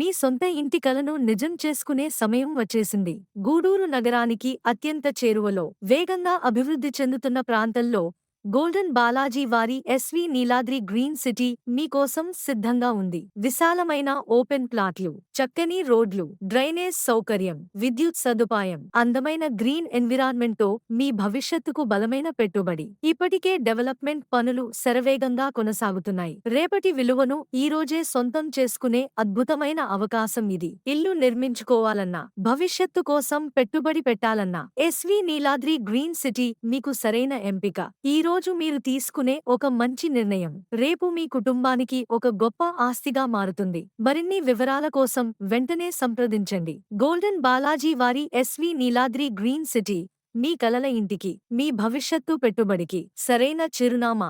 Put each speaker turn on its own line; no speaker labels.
మీ సొంత ఇంటి కలను నిజం చేసుకునే సమయం వచ్చేసింది. గూడూరు నగరానికి అత్యంత చేరువలో, వేగంగా అభివృద్ధి చెందుతున్న ప్రాంతంలో గోల్డెన్ బాలాజీ వారి ఎస్వి నీలాద్రి గ్రీన్ సిటీ మీకోసం సిద్ధంగా ఉంది. విశాలమైన ఓపెన్ ప్లాట్లు, చక్కని రోడ్లు, డ్రైనేజ్ సౌకర్యం, విద్యుత్ సదుపాయం, అందమైన గ్రీన్ ఎన్విరాన్మెంట్ తో మీ భవిష్యత్తుకు బలమైన పెట్టుబడి. ఇప్పటికే డెవలప్మెంట్ పనులు శరవేగంగా కొనసాగుతున్నాయి. రేపటి విలువను ఈ రోజే సొంతం చేసుకునే అద్భుతమైన అవకాశం ఇది. ఇల్లు నిర్మించుకోవాలన్నా, భవిష్యత్తు కోసం పెట్టుబడి పెట్టాలన్నా ఎస్వి నీలాద్రి గ్రీన్ సిటీ మీకు సరైన ఎంపిక. ఈ రోజు మీరు తీసుకునే ఒక మంచి నిర్ణయం రేపు మీ కుటుంబానికి ఒక గొప్ప ఆస్తిగా మారుతుంది. మరిన్ని వివరాల కోసం వెంటనే సంప్రదించండి. గోల్డెన్ బాలాజీ వారి ఎస్వి నీలాద్రి గ్రీన్ సిటీ మీ కలల ఇంటికి, మీ భవిష్యత్తు పెట్టుబడికి సరైన చిరునామా.